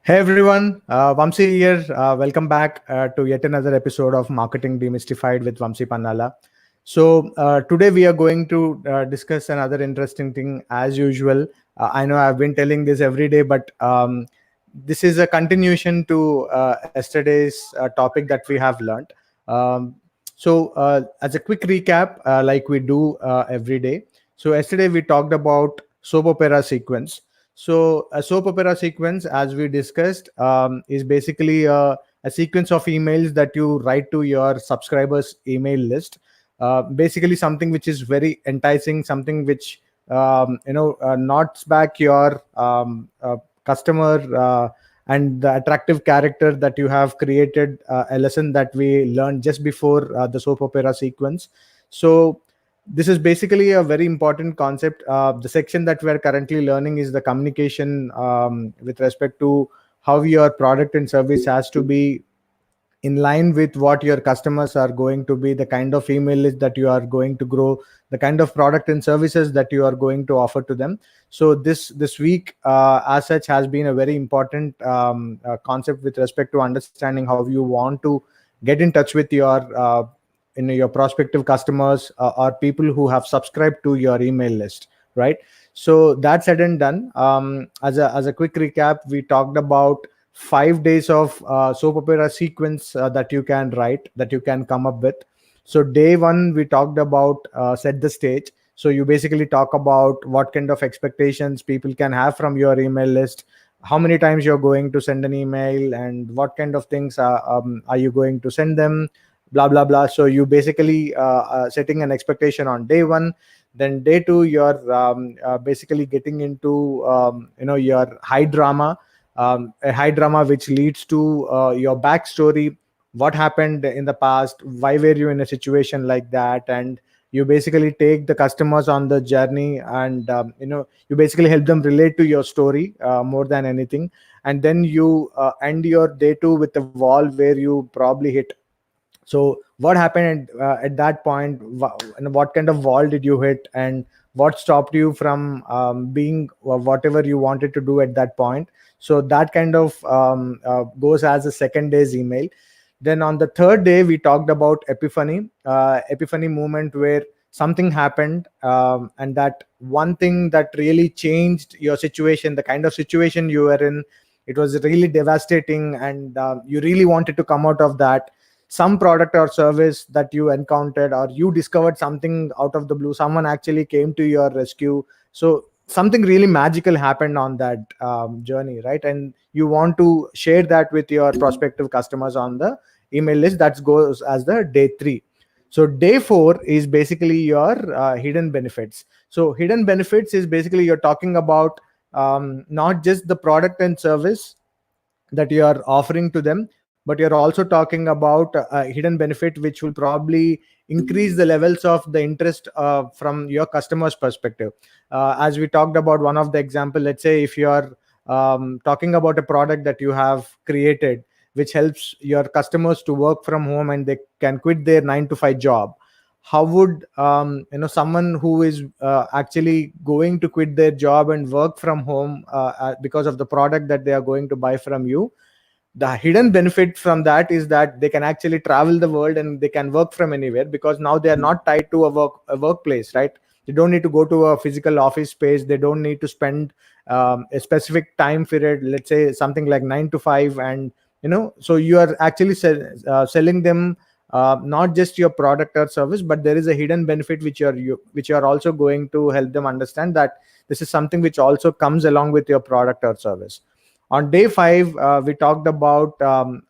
Hey everyone, Vamsi here. Welcome back to yet another episode of Marketing Demystified with Vamsi Pannala. So today we are going to discuss another interesting thing as usual. I know I've been telling this every day, but this is a continuation to yesterday's topic that we have learned. As a quick recap, like we do every day. So yesterday we talked about soap opera sequence. So a soap opera sequence, as we discussed, is basically a sequence of emails that you write to your subscribers' email list. Basically, something which is very enticing, something which knots back your customer and the attractive character that you have created. A lesson that we learned just before the soap opera sequence. So this is basically a very important concept. The section that we're currently learning is the communication with respect to how your product and service has to be in line with what your customers are going to be, the kind of email list that you are going to grow, the kind of product and services that you are going to offer to them. So this week as such has been a very important concept with respect to understanding how you want to get in touch with your prospective customers or people who have subscribed to your email list, right? So that said and done, as a quick recap, we talked about 5 days of soap opera sequence that you can write, that you can come up with. So day one, we talked about set the stage. So you basically talk about what kind of expectations people can have from your email list, how many times you're going to send an email, and what kind of things are you going to send them, blah blah blah. So you basically setting an expectation on day one. Then day two, you're basically getting into your high drama, a high drama which leads to your backstory, what happened in the past, why were you in a situation like that, and you basically take the customers on the journey, and you basically help them relate to your story more than anything. And then you end your day two with a wall where you probably hit. So what happened at that point, and what kind of wall did you hit, and what stopped you from being whatever you wanted to do at that point? So that kind of goes as a second day's email. Then on the third day, we talked about epiphany moment, where something happened, and that one thing that really changed your situation, the kind of situation you were in, it was really devastating, and you really wanted to come out of that. Some product or service that you encountered, or you discovered something out of the blue, someone actually came to your rescue. So something really magical happened on that journey, right? And you want to share that with your prospective customers on the email list. That goes as the day three. So day four is basically your hidden benefits. So hidden benefits is basically you're talking about not just the product and service that you are offering to them, but you're also talking about a hidden benefit which will probably increase the levels of the interest from your customers perspective. As we talked about one of the example, let's say if you are talking about a product that you have created which helps your customers to work from home and they can quit their 9 to 5 job, how would someone who is actually going to quit their job and work from home because of the product that they are going to buy from you? The hidden benefit from that is that they can actually travel the world and they can work from anywhere, because now they are not tied to a workplace, right? They don't need to go to a physical office space. They don't need to spend a specific time period, let's say something like 9 to 5. And so you are actually selling them not just your product or service, but there is a hidden benefit which you are also going to help them understand that this is something which also comes along with your product or service. On day five, we talked about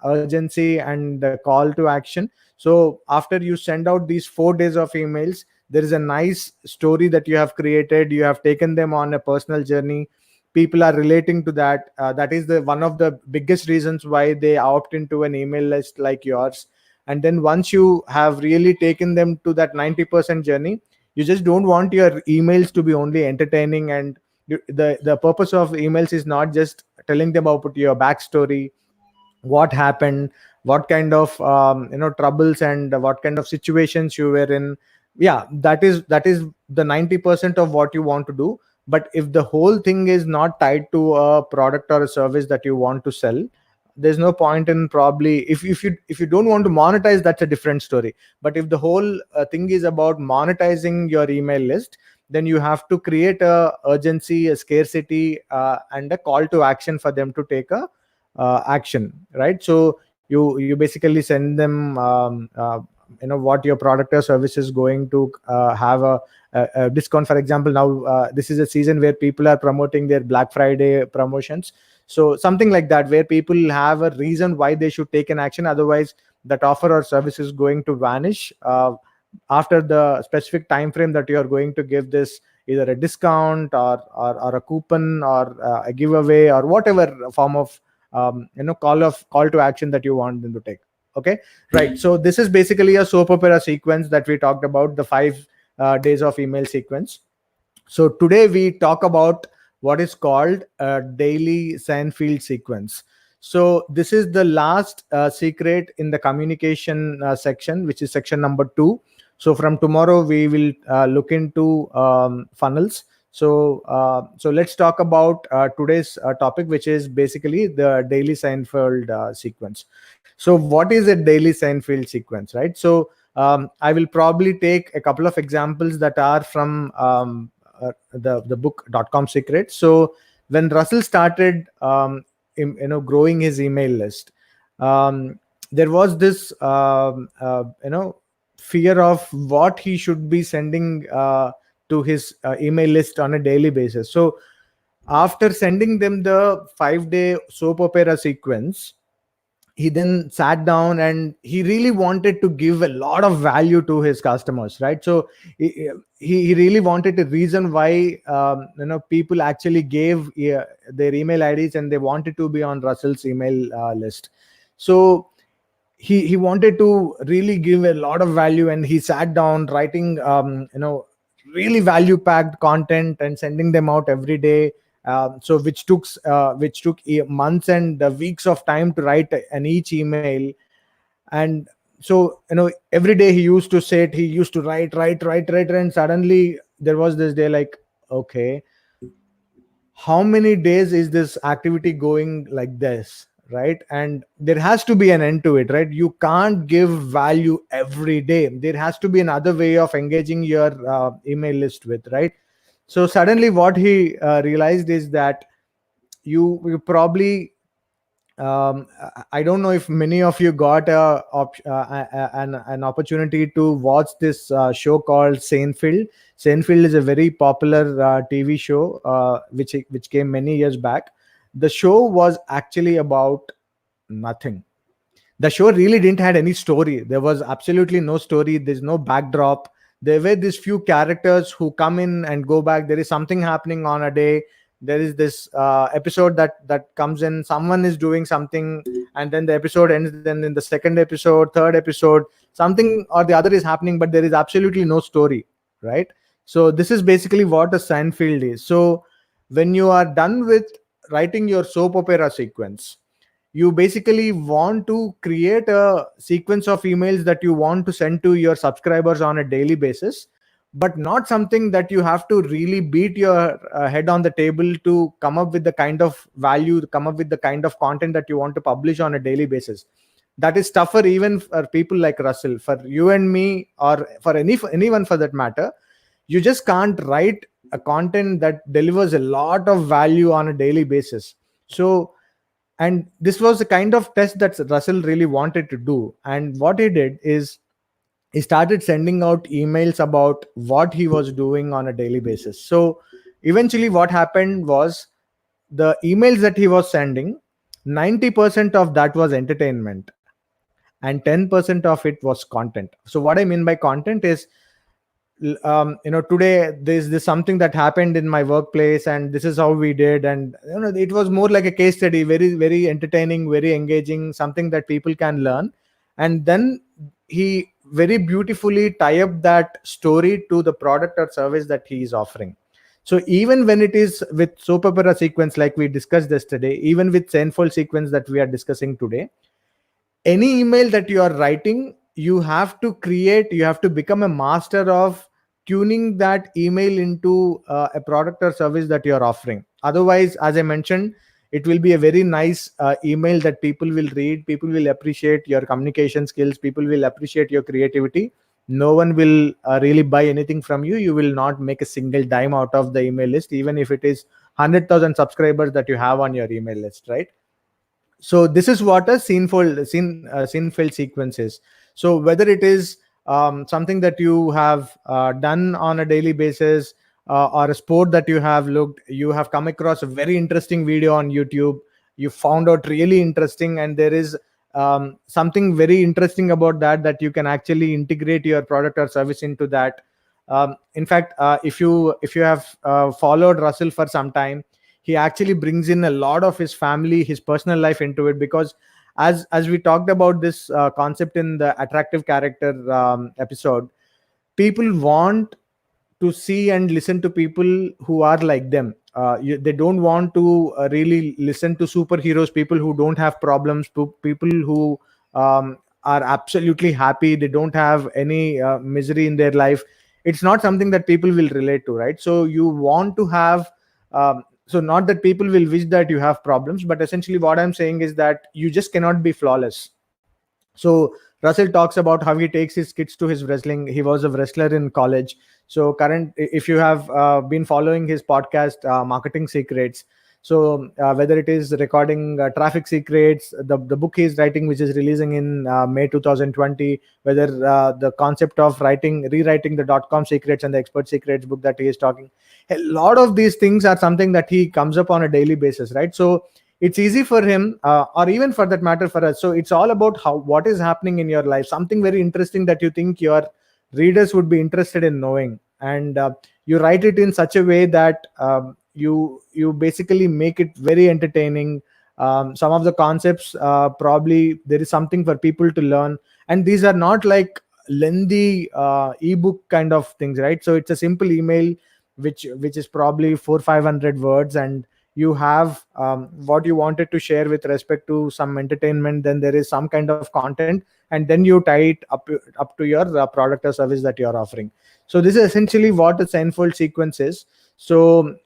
urgency and the call to action. So after you send out these 4 days of emails, there is a nice story that you have created. You have taken them on a personal journey. People are relating to that. That is the one of the biggest reasons why they opt into an email list like yours. And then once you have really taken them to that 90% journey, you just don't want your emails to be only entertaining. And the purpose of emails is not just telling them about your backstory, what happened, what kind of troubles and what kind of situations you were in. Yeah, that is the 90% of what you want to do. But if the whole thing is not tied to a product or a service that you want to sell, there's no point in, probably, if you don't want to monetize, that's a different story. But if the whole thing is about monetizing your email list, then you have to create a urgency, a scarcity, and a call to action for them to take a action, right? So you basically send them what your product or service is going to have a discount. For example, now this is a season where people are promoting their Black Friday promotions. So something like that, where people have a reason why they should take an action. Otherwise, that offer or service is going to vanish after the specific time frame that you are going to give this, either a discount or a coupon or a giveaway or whatever form of call to action that you want them to take. Okay, right. So this is basically a soap opera sequence that we talked about, the 5 days of email sequence. So today we talk about what is called a daily Seinfeld sequence. So this is the last secret in the communication section, which is section number 2. So from tomorrow we will look into funnels. So let's talk about today's topic, which is basically the daily Seinfeld sequence. So what is a daily Seinfeld sequence, right? So I will probably take a couple of examples that are from the book Dotcom Secrets. So when Russell started growing his email list, there was this fear of what he should be sending to his email list on a daily basis. So after sending them the 5-day soap opera sequence, he then sat down and he really wanted to give a lot of value to his customers, right? So he really wanted a reason why people actually gave their email IDs and they wanted to be on Russell's email list. So he wanted to really give a lot of value, and he sat down writing really value packed content and sending them out every day. So which took months and weeks of time to write an each email. And so every day he used to sit, he used to write, and suddenly there was this day like, okay, how many days is this activity going like this, right? And there has to be an end to it, right? You can't give value every day. There has to be another way of engaging your email list with, right? So suddenly what he realized is that you probably I don't know if many of you got an opportunity to watch this show called Seinfeld. Seinfeld is a very popular TV show which came many years back. The show was actually about nothing. The show really didn't had any story. There was absolutely no story. There's no backdrop. There were these few characters who come in and go back. There is something happening on a day. There is this episode that comes in, someone is doing something, and then the episode ends. Then in the second episode, third episode, something or the other is happening, but there is absolutely no story, right? So this is basically what a Seinfeld is. So when you are done with writing your soap opera sequence, you basically want to create a sequence of emails that you want to send to your subscribers on a daily basis, but not something that you have to really beat your head on the table to come up with the kind of value, come up with the kind of content that you want to publish on a daily basis. That is tougher even for people like Russell. For you and me, or for anyone for that matter, you just can't write a content that delivers a lot of value on a daily basis. So, and this was the kind of test that Russell really wanted to do. And what he did is he started sending out emails about what he was doing on a daily basis. So eventually what happened was, the emails that he was sending, 90% of that was entertainment and 10% of it was content. So what I mean by content is, today there's something that happened in my workplace and this is how we did, and it was more like a case study, very very entertaining, very engaging, something that people can learn. And then he very beautifully tie up that story to the product or service that he is offering. So even when it is with soap opera sequence like we discussed yesterday, even with Seinfeld sequence that we are discussing today, any email that you are writing, you have to become a master of tuning that email into a product or service that you're offering. Otherwise, as I mentioned, it will be a very nice email that people will read, people will appreciate your communication skills, people will appreciate your creativity. No one will really buy anything from you. You will not make a single dime out of the email list, even if it is 100,000 subscribers that you have on your email list, right? So this is what a scene filled sequence is. So whether it is something that you have done on a daily basis, or a sport that you have looked, you have come across a very interesting video on YouTube, you found out really interesting, and there is something very interesting about that you can actually integrate your product or service into that. In fact, if you have followed Russell for some time, he actually brings in a lot of his family, his personal life into it, because as we talked about this concept in the attractive character episode, people want to see and listen to people who are like them. They don't want to really listen to superheroes, people who don't have problems, people who are absolutely happy, they don't have any misery in their life. It's not something that people will relate to, right? So you want to have so not that people will wish that you have problems, but essentially what I'm saying is that you just cannot be flawless. So Russell talks about how he takes his kids to his wrestling. He was a wrestler in college. So current, if you have been following his podcast, Marketing Secrets, so whether it is recording traffic secrets, the book he's writing, which is releasing in May 2020, whether the concept of rewriting the Dotcom secrets and the expert secrets book that he is talking, a lot of these things are something that he comes up on a daily basis, right? So it's easy for him, or even for that matter for us. So it's all about what is happening in your life, something very interesting that you think your readers would be interested in knowing, and you write it in such a way that you basically make it very entertaining. Some of the concepts, probably there is something for people to learn, and these are not like lengthy ebook kind of things, right? So it's a simple email which is probably 400-500 words, and you have what you wanted to share with respect to some entertainment, then there is some kind of content, and then you tie it up to your product or service that you are offering. So this is essentially what a Seinfeld sequence is. So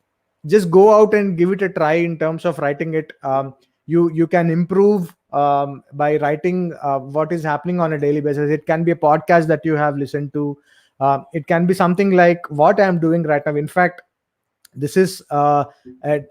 just go out and give it a try in terms of writing it. You can improve by writing what is happening on a daily basis. It can be a podcast that you have listened to. It can be something like what I am doing right now. In fact, this is a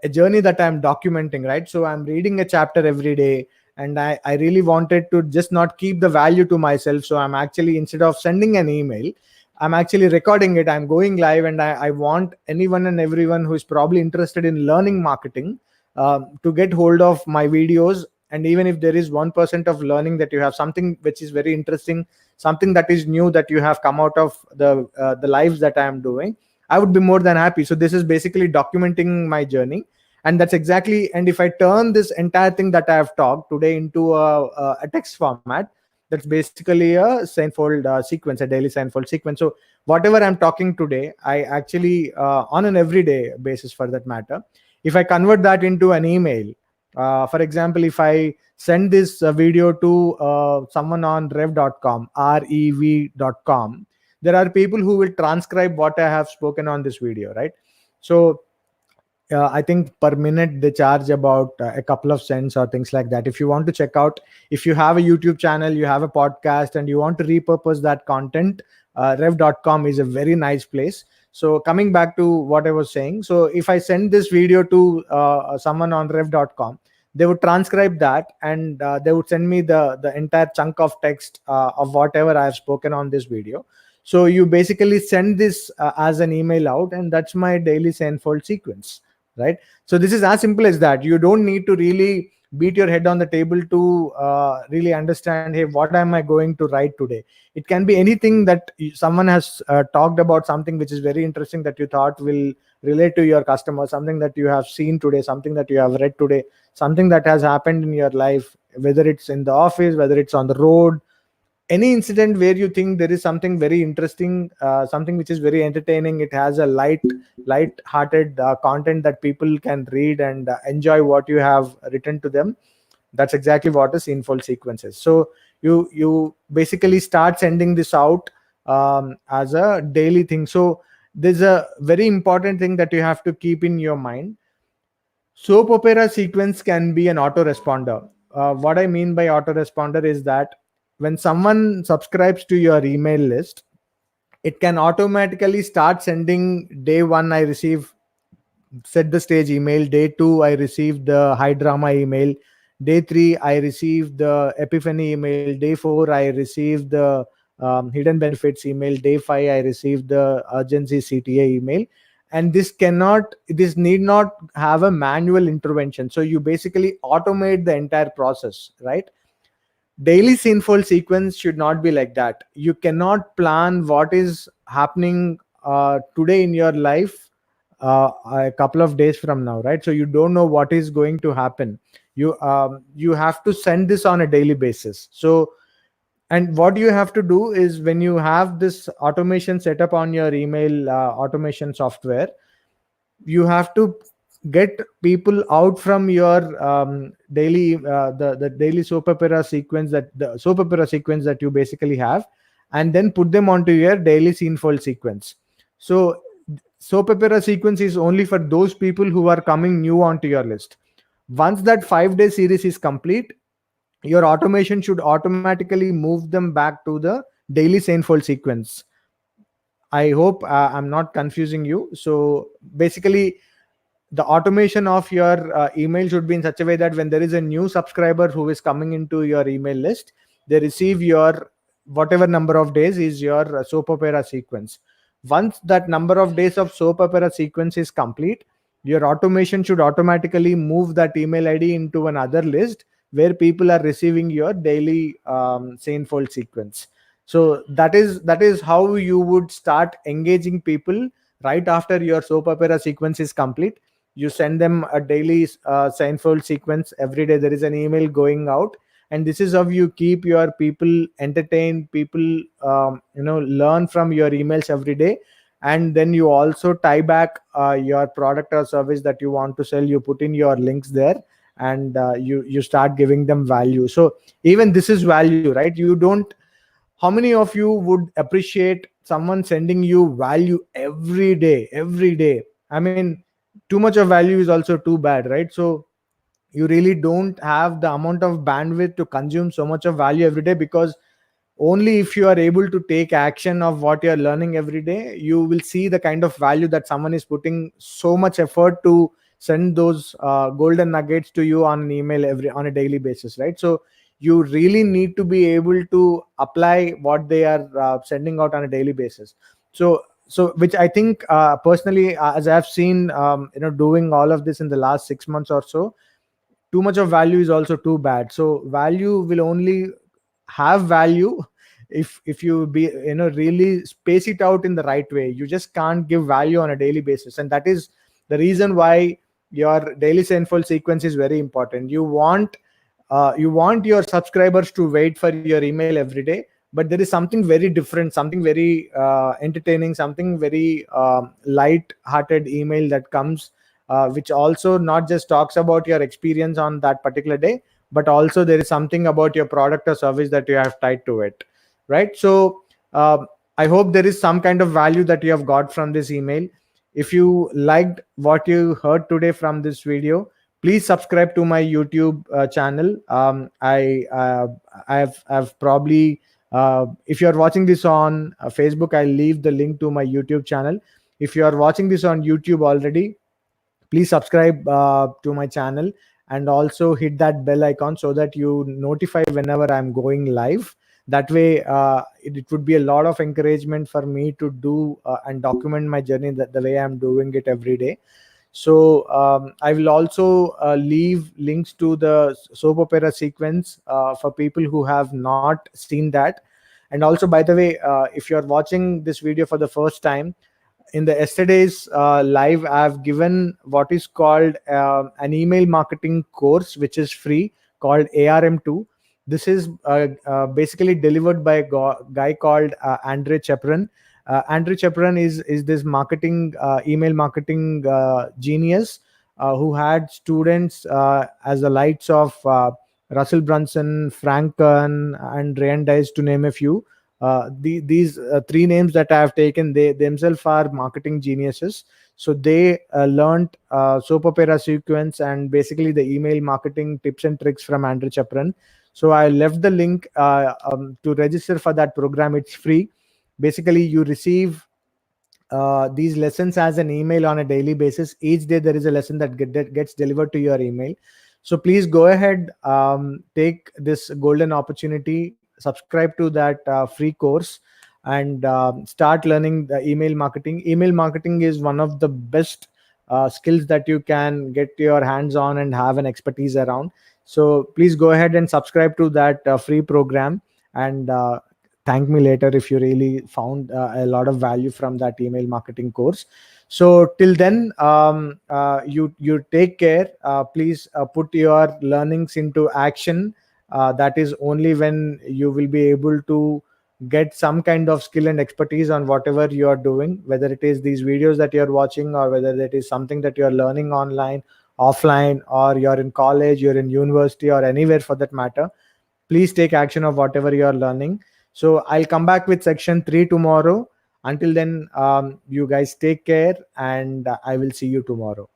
journey that I'm documenting, right? So I'm reading a chapter every day, and I really wanted to just not keep the value to myself. So I'm actually, instead of sending an email, I'm actually recording it, I'm going live, and I want anyone and everyone who is probably interested in learning marketing to get hold of my videos. And even if there is 1% of learning, that you have something which is very interesting, something that is new that you have come out of the lives that I am doing, I would be more than happy. So this is basically documenting my journey, and that's exactly. And if I turn this entire thing that I have talked today into a text format, that's basically a Seinfeld sequence, a daily Seinfeld sequence. So whatever I'm talking today, I actually on an everyday basis, for that matter, if I convert that into an email, for example, if I send this video to someone on rev.com, there are people who will transcribe what I have spoken on this video, right? So I think per minute they charge about a couple of cents or things like that. If you want to check out, if you have a YouTube channel, you have a podcast, and you want to repurpose that content, rev.com is a very nice place. So coming back to what I was saying, so if I send this video to someone on rev.com, they would transcribe that, and they would send me the entire chunk of text of whatever I have spoken on this video. So you basically send this as an email out, and that's my daily Seinfeld sequence, right? So this is as simple as that. You don't need to really beat your head on the table to really understand, hey, what am I going to write today? It can be anything that someone has talked about, something which is very interesting that you thought will relate to your customer, something that you have seen today, something that you have read today, something that has happened in your life, whether it's in the office, whether it's on the road, any incident where you think there is something very interesting, something which is very entertaining, it has a light-hearted content that people can read and enjoy what you have written to them. That's exactly what a Seinfeld sequence is. So you basically start sending this out as a daily thing. So there's a very important thing that you have to keep in your mind. Soap opera sequence can be an autoresponder. What I mean by autoresponder is that when someone subscribes to your email list, it can automatically start sending day one, I receive set the stage email. Day two, I received the high drama email. Day three, I received the epiphany email. Day four, I received the hidden benefits email. Day five, I received the urgency CTA email. And this need not have a manual intervention. So you basically automate the entire process, right? Daily sinful sequence should not be like that. You cannot plan what is happening today in your life a couple of days from now, right? So you don't know what is going to happen. You have to send this on a daily basis. So, and what you have to do is, when you have this automation set up on your email automation software, you have to get people out from your daily the daily soap opera sequence, that the soap opera sequence that you basically have, and then put them onto your daily scenefold sequence. So soap opera sequence is only for those people who are coming new onto your list. Once that 5-day series is complete, your automation should automatically move them back to the daily scenefold sequence. I hope I'm not confusing you. So basically, the automation of your email should be in such a way that when there is a new subscriber who is coming into your email list, they receive your whatever number of days is your soap opera sequence. Once that number of days of soap opera sequence is complete, your automation should automatically move that email ID into another list where people are receiving your daily Seinfeld sequence. So that is how you would start engaging people right after your soap opera sequence is complete. You send them a daily Seinfeld sequence. Every day there is an email going out, and this is how you keep your people entertained. People learn from your emails every day. And then you also tie back your product or service that you want to sell. You put in your links there, and you start giving them value. So even this is value, right? You don't How many of you would appreciate someone sending you value every day? I mean, too much of value is also too bad, right? So you really don't have the amount of bandwidth to consume so much of value every day, because only if you are able to take action of what you're learning every day, you will see the kind of value that someone is putting so much effort to send those golden nuggets to you on an email every on a daily basis, right? So you really need to be able to apply what they are sending out on a daily basis. So which I think personally, as I've seen doing all of this in the last 6 months or so, too much of value is also too bad. So value will only have value if you be really space it out in the right way. You just can't give value on a daily basis, and that is the reason why your daily Seinfeld sequence is very important. You want your subscribers to wait for your email every day, but there is something very different, something very entertaining, something very light hearted email that comes, which also not just talks about your experience on that particular day, but also there is something about your product or service that you have tied to it, right? So I hope there is some kind of value that you have got from this email. If you liked what you heard today from this video, please subscribe to my YouTube channel. I've probably if you're watching this on Facebook, I'll leave the link to my YouTube channel. If you are watching this on YouTube already, please subscribe to my channel, and also hit that bell icon so that you notify whenever I'm going live. That way it would be a lot of encouragement for me to do and document my journey the way I'm doing it every day. So I will also leave links to the soap opera sequence for people who have not seen that. And also, by the way, if you're watching this video for the first time, in the yesterday's live, I've given what is called an email marketing course, which is free, called ARM2. This is basically delivered by a guy called Andre Chepran. Andre Chepran is this marketing email marketing genius who had students as the lights of Russell Brunson, Frank Kern, and Rand Dice, to name a few. These three names that I have taken, they themselves are marketing geniuses. So they learned soap opera sequence and basically the email marketing tips and tricks from Andrew Chapran. So I left the link to register for that program. It's free. Basically, you receive these lessons as an email on a daily basis. Each day there is a lesson that gets delivered to your email. So please go ahead, take this golden opportunity, subscribe to that free course, and start learning the email marketing. Email marketing is one of the best skills that you can get your hands on and have an expertise around. So please go ahead and subscribe to that free program, and thank me later if you really found a lot of value from that email marketing course. So till then, you take care. Please put your learnings into action. That is only when you will be able to get some kind of skill and expertise on whatever you are doing, whether it is these videos that you're watching, or whether it is something that you're learning online, offline, or you're in college, you're in university, or anywhere for that matter. Please take action of whatever you are learning. So I'll come back with section 3 tomorrow. Until then, you guys take care, and I will see you tomorrow.